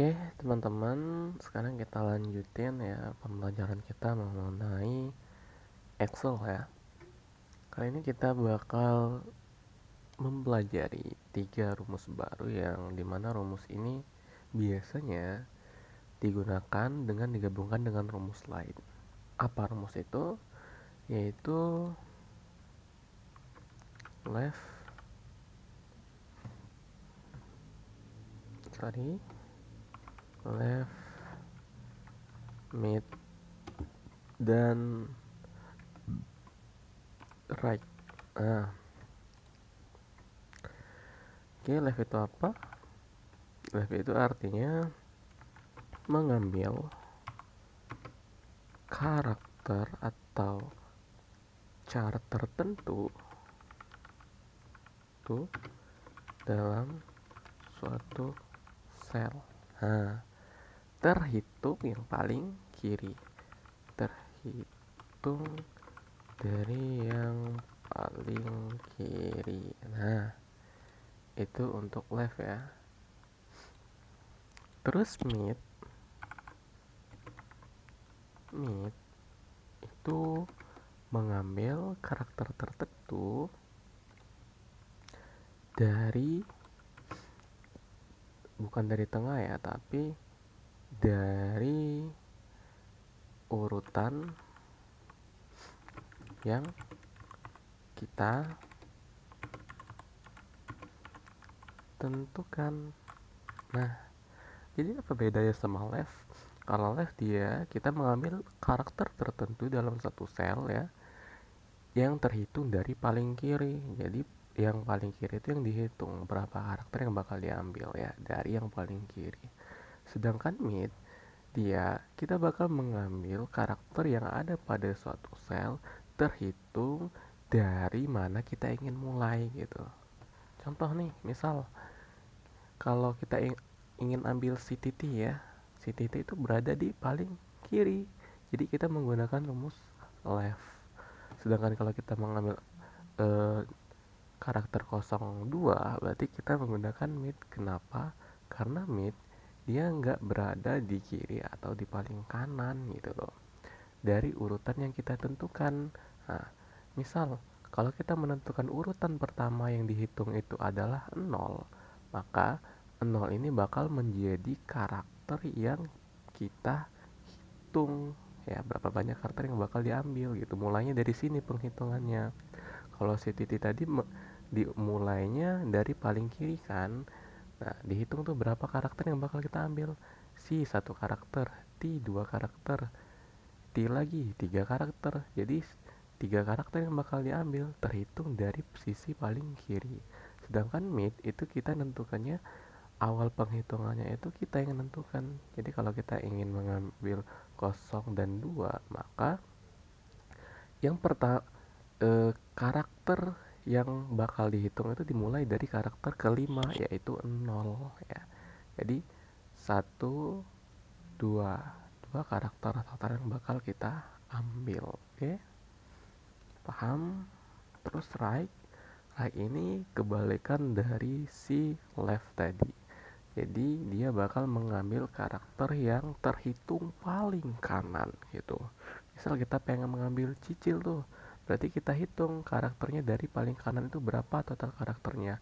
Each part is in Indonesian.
Oke, teman-teman, sekarang kita lanjutin ya pembelajaran kita mengenai Excel ya. Kali ini kita bakal mempelajari 3 rumus baru yang dimana rumus ini biasanya digunakan dengan digabungkan dengan rumus lain. Apa rumus itu? Yaitu left, left, mid, dan right. Nah, oke, left itu apa? Left itu artinya mengambil karakter atau chart tertentu tuh dalam suatu sel. Nah, terhitung yang paling kiri. Terhitung dari yang paling kiri. Nah, itu untuk left ya. Terus mid itu mengambil karakter tertentu dari, bukan dari tengah ya, tapi dari urutan yang kita tentukan. Nah, jadi apa bedanya sama left? Kalau left dia kita mengambil karakter tertentu dalam satu sel ya, yang terhitung dari paling kiri. Jadi yang paling kiri itu yang dihitung berapa karakter yang bakal diambil ya dari yang paling kiri. Sedangkan mid dia kita bakal mengambil karakter yang ada pada suatu sel terhitung dari mana kita ingin mulai gitu. Contoh nih, misal kalau kita ingin ambil si titik ya, si titik itu berada di paling kiri, jadi kita menggunakan rumus left. Sedangkan kalau kita mengambil eh, karakter 02, berarti kita menggunakan mid. Kenapa? Karena mid dia nggak berada di kiri atau di paling kanan gitu loh, dari urutan yang kita tentukan. Nah, misal kalau kita menentukan urutan pertama yang dihitung itu adalah 0, maka 0 ini bakal menjadi karakter yang kita hitung ya, berapa banyak karakter yang bakal diambil gitu. Mulainya dari sini penghitungannya. Kalau si titik tadi dimulainya dari paling kiri kan. Nah, dihitung tuh berapa karakter yang bakal kita ambil. Si 1 karakter, T 2 karakter, T lagi 3 karakter. Jadi 3 karakter yang bakal diambil terhitung dari sisi paling kiri. Sedangkan mid itu kita nentukannya awal penghitungannya itu kita yang menentukan. Jadi kalau kita ingin mengambil 0 dan 2, maka yang pertama karakter yang bakal dihitung itu dimulai dari karakter kelima, yaitu 0 ya. Jadi 1 2 karakter total yang bakal kita ambil. Oke, paham? Terus right ini kebalikan dari si left tadi. Jadi dia bakal mengambil karakter yang terhitung paling kanan gitu. Misal kita pengen mengambil cicil tuh, berarti kita hitung karakternya dari paling kanan itu berapa total karakternya.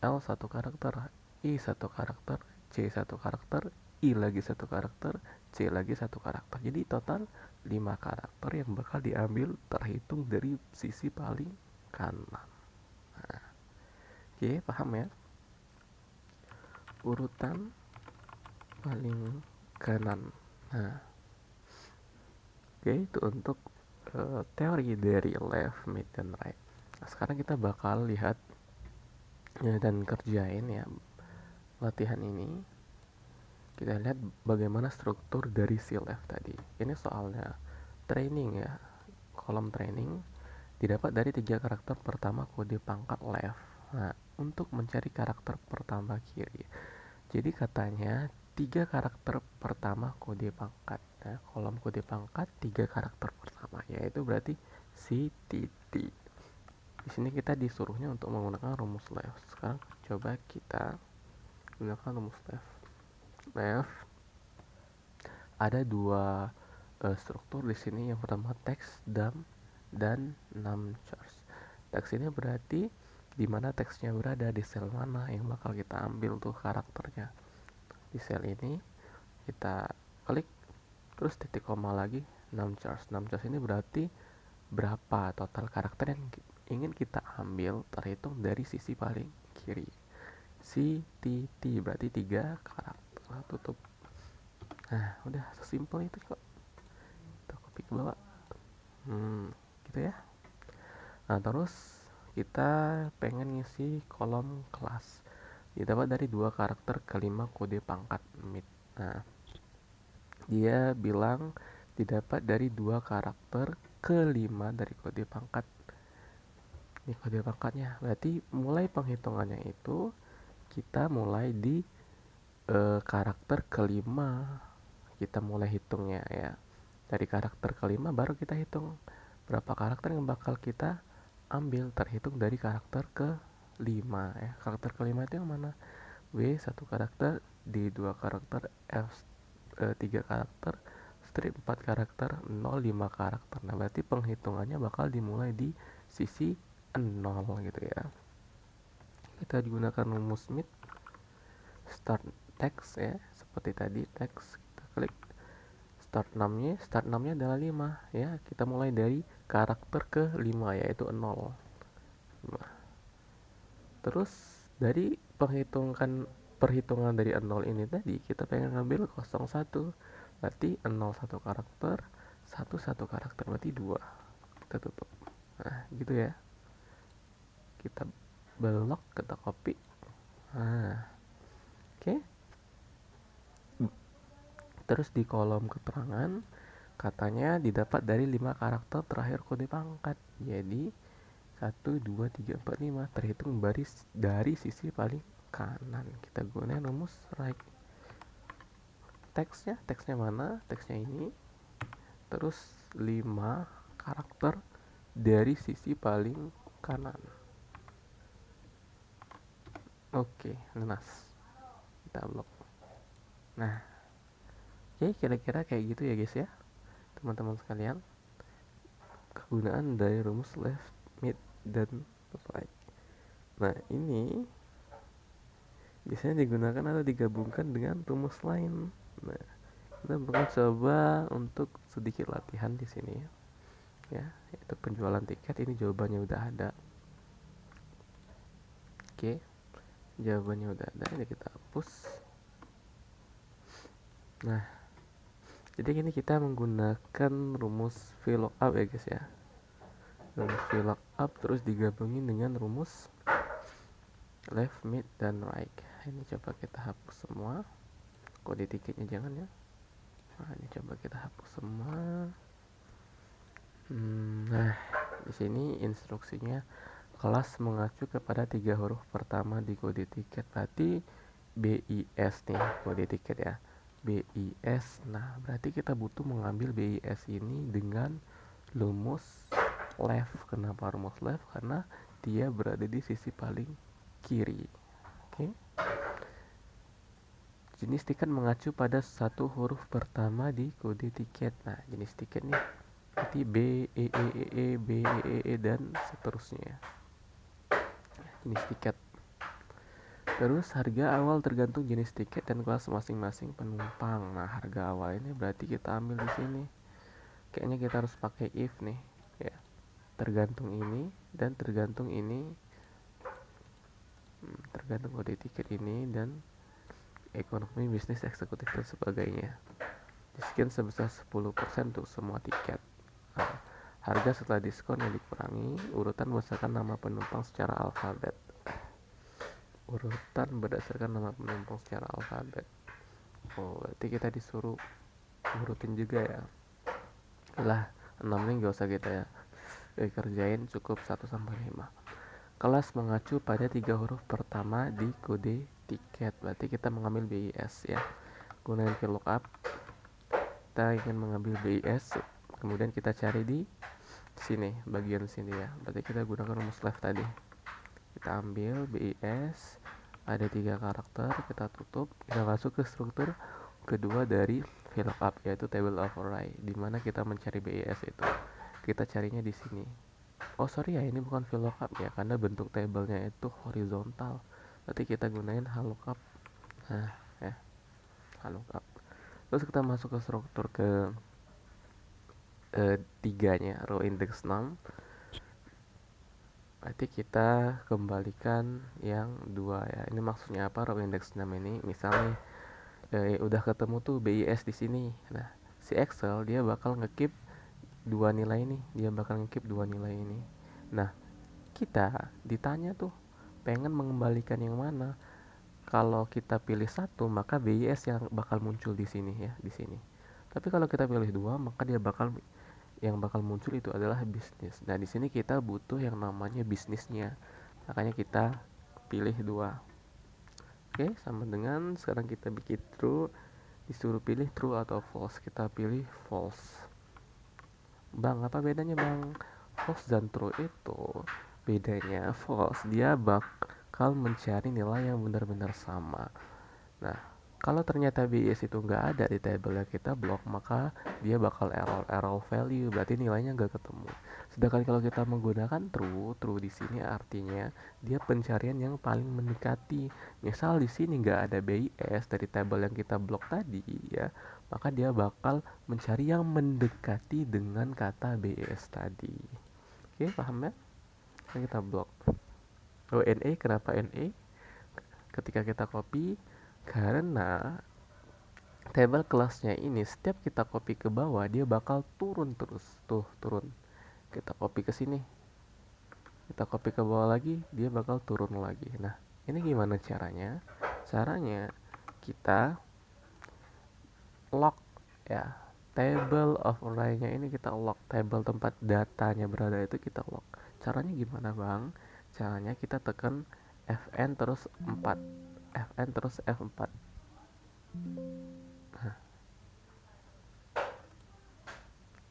L 1 karakter, I 1 karakter, C 1 karakter, I lagi 1 karakter, C lagi 1 karakter. Jadi total 5 karakter yang bakal diambil terhitung dari sisi paling kanan. Nah, oke, paham ya? Urutan paling kanan. Nah, oke, itu untuk teori dari left, mid, dan right. Nah, sekarang kita bakal lihat dan kerjain ya latihan ini. Kita lihat bagaimana struktur dari si left tadi. Ini soalnya training ya, kolom training didapat dari 3 karakter pertama kode pangkat left. Nah, untuk mencari karakter pertama kiri, jadi katanya 3 karakter pertama kode pangkat. Nah, kolom kode pangkat 3 karakter pertama, yaitu berarti si titik. Di sini kita disuruhnya untuk menggunakan rumus left. Sekarang coba kita gunakan rumus left. left, ada dua struktur di sini. Yang pertama text, dam, dan numchars. Teks ini berarti di mana teksnya berada, di sel mana yang bakal kita ambil tuh karakternya. Di sel ini kita klik, terus titik koma lagi, numchars. Numchars ini berarti berapa total karakter yang ingin kita ambil terhitung dari sisi paling kiri. CTT berarti 3 karakter. Tutup. Nah, udah sesimpel itu kok. Kita copy ke bawah. Gitu ya. Nah, terus kita pengen ngisi kolom kelas. Didapat dari 2 karakter kelima kode pangkat mid. Nah, dia bilang didapat dari 2 karakter kelima dari kode pangkat. Ini kode pangkatnya. Berarti mulai penghitungannya itu kita mulai di karakter kelima. Kita mulai hitungnya ya. Dari karakter kelima baru kita hitung berapa karakter yang bakal kita ambil, terhitung dari karakter kelima ya. Karakter kelima itu yang mana? W 1 karakter, D 2 karakter, F 3 karakter, strip 4 karakter, 0 5 karakter. Nah, berarti penghitungannya bakal dimulai di sisi 0 gitu ya. Kita gunakan rumus mid start text ya, seperti tadi text. Kita klik start numnya adalah 5 ya. Kita mulai dari karakter ke 5 yaitu 0. Nah, terus dari perhitungan dari 0 ini tadi kita pengen ngambil 01, berarti 01 karakter, 11 karakter, berarti 2. Kita tutup. Nah, gitu ya. Kita belok, kita copy. Nah, oke. Terus di kolom keterangan katanya didapat dari 5 karakter terakhir kode pangkat. Jadi 1, 2, 3, 4, 5 terhitung baris dari sisi paling kanan. Kita gunakan rumus right. Teksnya mana? Teksnya ini. Terus 5 karakter dari sisi paling kanan. Oke, lunas. Kita blok. Nah, oke, kira-kira kayak gitu ya guys ya, teman-teman sekalian. Kegunaan dari rumus left, mid, dan right. Nah, ini biasanya digunakan atau digabungkan dengan rumus lain. Nah, kita bakal coba untuk sedikit latihan di sini ya. Ya, itu penjualan tiket, ini jawabannya udah ada. Oke, jawabannya udah ada, ini kita hapus. Nah, jadi ini kita menggunakan rumus VLOOKUP ya guys ya. Rumus VLOOKUP terus digabungin dengan rumus left, mid, dan right. Ini coba kita hapus semua. Kode tiketnya jangan ya. Nah, ini coba kita hapus semua. Nah, di sini instruksinya kelas mengacu kepada 3 huruf pertama di kode tiket. Berarti BIS nih kode tiket ya. BIS. Nah, berarti kita butuh mengambil BIS ini dengan rumus left. Kenapa rumus left? Karena dia berada di sisi paling kiri. Oke. Jenis tiket mengacu pada satu huruf pertama di kode tiket. Nah, jenis tiket nih berarti B, E, E, E, E, B, E, E, E, dan seterusnya. Jenis tiket. Terus harga awal tergantung jenis tiket dan kelas masing-masing penumpang. Nah, harga awal ini berarti kita ambil di sini. Kayaknya kita harus pakai if nih, ya. Tergantung ini dan tergantung ini. Tergantung kode tiket ini dan ekonomi, bisnis, eksekutif, dan sebagainya. Diskon sebesar 10% untuk semua tiket. Nah, harga setelah diskon yang dikurangi, urutan berdasarkan nama penumpang secara alfabet. Urutan berdasarkan nama penumpang secara alfabet. Oh, berarti kita disuruh urutin juga ya. Lah, 6 ini gak usah kita ya kerjain, cukup 1-5. Kelas mengacu pada 3 huruf pertama di kode tiket. Berarti kita mengambil BIS ya. Gunakan VLOOKUP. Kita ingin mengambil BIS, kemudian kita cari di sini, bagian sini ya. Berarti kita gunakan rumus left tadi. Kita ambil BIS, ada 3 karakter, kita tutup, kita masuk ke struktur kedua dari VLOOKUP, yaitu table of array, dimana kita mencari BIS itu kita carinya di sini. Oh sorry ya, ini bukan VLOOKUP ya, karena bentuk tabelnya itu horizontal, berarti kita gunain HLOOKUP. Nah ya, HLOOKUP. Terus kita masuk ke struktur ke tiganya, row index 6, berarti kita kembalikan yang 2 ya. Ini maksudnya apa? Row index 6 ini misalnya udah ketemu tuh BIS di sini. Nah, si Excel dia bakal ngekip 2 nilai ini, Nah, kita ditanya tuh pengen mengembalikan yang mana. Kalau kita pilih 1, maka BIS yang bakal muncul di sini ya, di sini. Tapi kalau kita pilih 2, maka yang bakal muncul itu adalah bisnis. Nah, di sini kita butuh yang namanya bisnisnya. Makanya kita pilih 2. Oke, sama dengan sekarang kita bikin true, disuruh pilih true atau false. Kita pilih false. Bang, apa bedanya bang? False dan true itu bedanya false, dia bakal mencari nilai yang benar-benar sama. Nah, kalau ternyata BIS itu nggak ada di table yang kita blok, maka dia bakal error value, berarti nilainya nggak ketemu. Sedangkan kalau kita menggunakan true di sini artinya dia pencarian yang paling mendekati. Misal di sini nggak ada BIS dari table yang kita blok tadi ya, maka dia bakal mencari yang mendekati dengan kata BIS tadi. Oke, paham ya? Kita blok. Oh, NA, kenapa NA? Ketika kita copy, karena table kelasnya ini setiap kita copy ke bawah dia bakal turun terus. Tuh, turun. Kita copy ke sini. Kita copy ke bawah lagi, dia bakal turun lagi. Nah, ini gimana caranya? Caranya kita lock ya. Table of array-nya ini kita lock. Table tempat datanya berada itu kita lock. Caranya gimana, Bang? Caranya kita tekan Fn terus 4. Fn terus F4. Nah,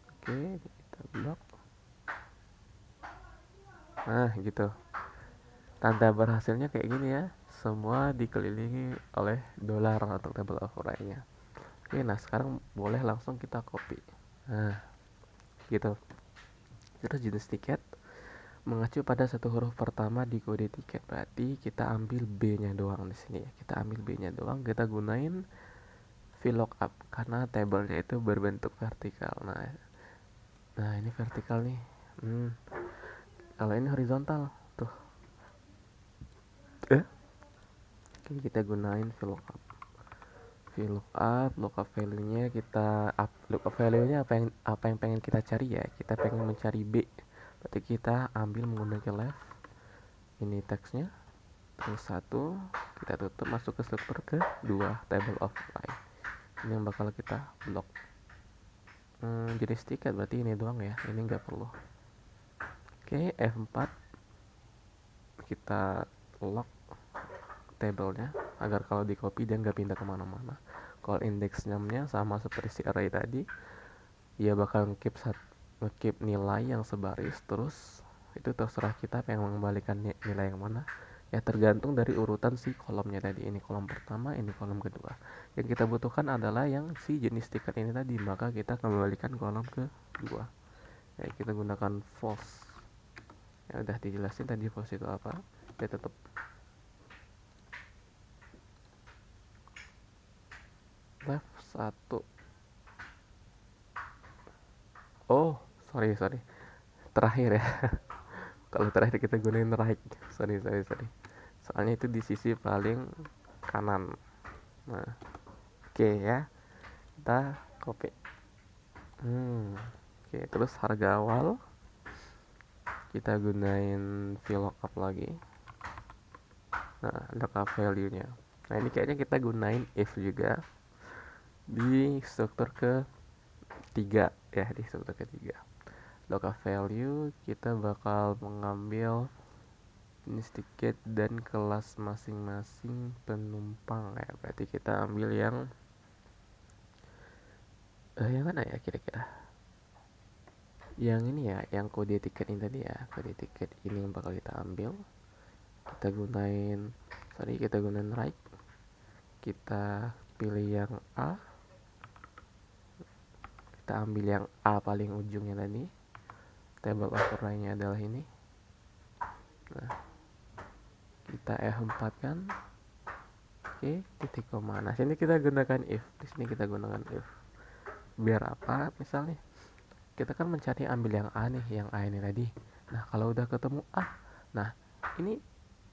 oke, kita blok. Nah, gitu. Tanda berhasilnya kayak gini ya. Semua dikelilingi oleh dolar untuk table of array-nya. Oke, nah sekarang boleh langsung kita copy. Nah, gitu. Terus jenis tiket mengacu pada satu huruf pertama di kode tiket. Berarti kita ambil B-nya doang di sini ya. Kita ambil B-nya doang, kita gunain VLOOKUP karena tabelnya itu berbentuk vertikal. Nah ini vertikal nih. Kalau ini horizontal tuh. Oke, kita gunain VLOOKUP. Lookup value-nya kita lookup value-nya apa yang pengen kita cari ya. Kita pengen mencari B. Berarti kita ambil menggunakan left. Ini teksnya. Terus 1, kita tutup, masuk ke struktur ke 2, table of array. Ini yang bakal kita blok. Jenis tiket berarti ini doang ya. Ini nggak perlu. Oke, F4 kita lock tabelnya agar kalau di copy dia nggak pindah kemana-mana. Kalau index name-nya sama seperti si array tadi, dia bakal ngekeep nilai yang sebaris. Terus itu terserah kita pengen mengembalikan nilai yang mana ya, tergantung dari urutan si kolomnya tadi. Ini kolom pertama, ini kolom kedua. Yang kita butuhkan adalah yang si jenis tiket ini tadi, maka kita kembalikan kolom kedua ya. Kita gunakan false ya, udah dijelasin tadi false itu apa. Dia tetap left 1. Oh sorry terakhir ya. Kalau terakhir kita gunain right. Sorry. Soalnya itu di sisi paling kanan. Nah, oke ya. Kita copy. Oke, terus harga awal kita gunain VLOOKUP lagi. Nah, lookup value-nya. Nah, ini kayaknya kita gunain if juga di struktur ketiga ya, di struktur ketiga. Lookup value kita bakal mengambil jenis tiket dan kelas masing-masing penumpang ya. Berarti kita ambil yang mana ya kira-kira? Yang ini ya, yang kode tiket ini tadi ya. Kode tiket ini yang bakal kita ambil. Kita gunain kita gunakan right, kita pilih yang A, kita ambil yang A paling ujungnya tadi, table overlay-nya adalah ini. Nah, kita F4 kan, oke, titik koma. Nah, sini kita gunakan if, di sini kita gunakan if. Biar apa? Misalnya kita kan mencari ambil yang A nih, yang A ini tadi. Nah, kalau udah ketemu A, nah ini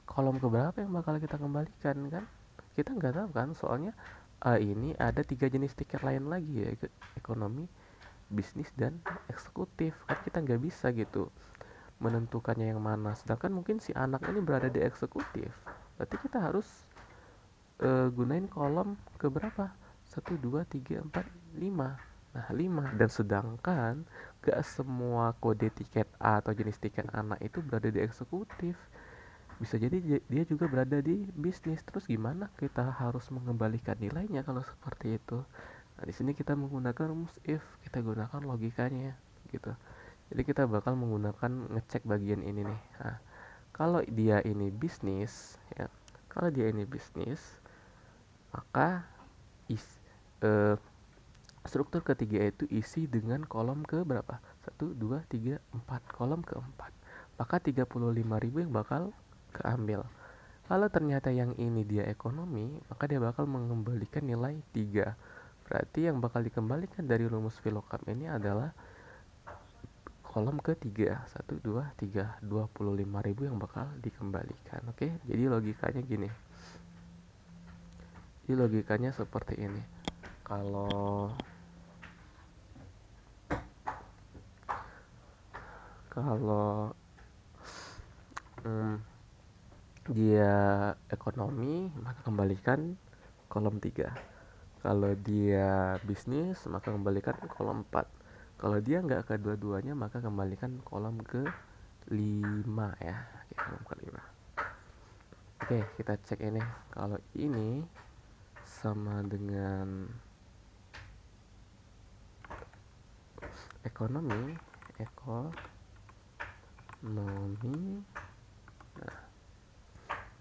kolom keberapa yang bakal kita kembalikan kan? Kita nggak tahu kan, soalnya A ini ada 3 jenis tiket lain lagi ya, ekonomi, bisnis, dan eksekutif. Kan kita nggak bisa gitu menentukannya yang mana. Sedangkan mungkin si anak ini berada di eksekutif. Berarti kita harus gunain kolom keberapa? 1, 2, 3, 4, 5. Nah, 5. Dan sedangkan gak semua kode tiket A atau jenis tiket anak itu berada di eksekutif. Bisa jadi dia juga berada di bisnis. Terus gimana kita harus mengembalikan nilainya kalau seperti itu? Nah, di sini kita menggunakan rumus if, kita gunakan logikanya gitu. Jadi kita bakal menggunakan ngecek bagian ini nih. Nah, kalau dia ini bisnis ya, kalau dia ini bisnis, maka struktur ketiga itu isi dengan kolom ke berapa? 1, 2, 3, 4, kolom keempat. Maka 35.000 yang bakal keambil. Kalau ternyata yang ini dia ekonomi, maka dia bakal mengembalikan nilai 3. Berarti yang bakal dikembalikan dari rumus VLOOKUP ini adalah kolom ketiga. 1, 2, 3, 25.000 yang bakal dikembalikan. Oke, jadi logikanya gini. Jadi logikanya seperti ini. Kalau dia ekonomi, maka kembalikan kolom 3. Kalau dia bisnis, maka kembalikan kolom 4. Kalau dia nggak kedua-duanya, maka kembalikan kolom ke 5 ya. Oke, kolom ke 5. Oke, kita cek ini. Kalau ini sama dengan ekonomi, nah,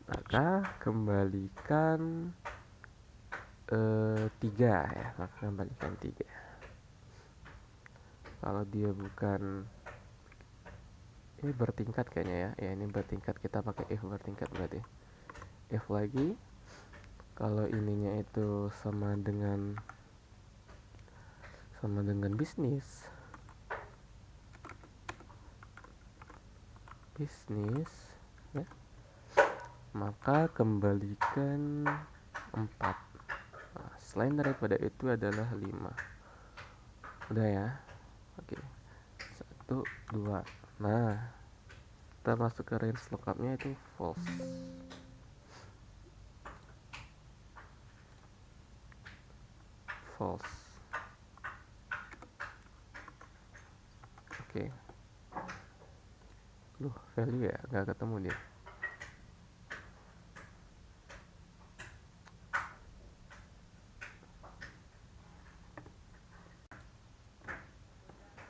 maka kembalikan 3 ya, maka kembalikan 3. Kalau dia bukan, ini bertingkat kayaknya ya, ini bertingkat, kita pakai if bertingkat berarti if lagi. Kalau ininya itu sama dengan bisnis ya, maka kembalikan 4. Nah, selain daripada itu adalah 5. Udah ya. Oke, 1, 2. Nah, kita masuk ke range lookupnya itu false. Oke. Value ya nggak ketemu dia.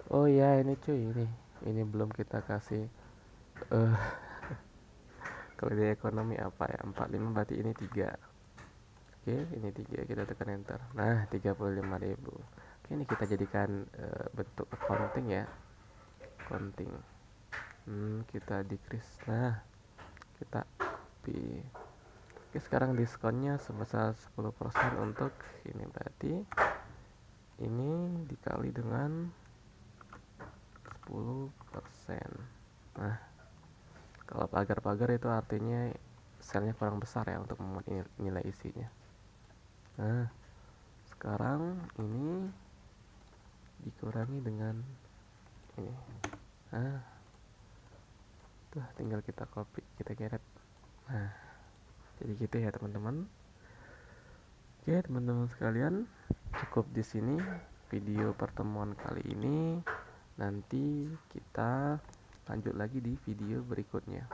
Oh ya, ini cuy, ini belum kita kasih kalau di ekonomi apa ya, 45, berarti ini 3. Oke, ini 3, kita tekan enter. Nah, 35.000. Oke, ini kita jadikan bentuk accounting ya, accounting. Kita decrease. Nah, kita copy. Oke, sekarang diskonnya sebesar 10% untuk ini, berarti ini dikali dengan 10%. Nah, kalau pagar-pagar itu artinya selnya kurang besar ya untuk memuat nilai isinya. Nah, sekarang ini dikurangi dengan ini. Nah, tuh tinggal kita copy, kita geret. Nah, jadi gitu ya teman-teman. Oke teman-teman sekalian, cukup di sini video pertemuan kali ini. Nanti kita lanjut lagi di video berikutnya.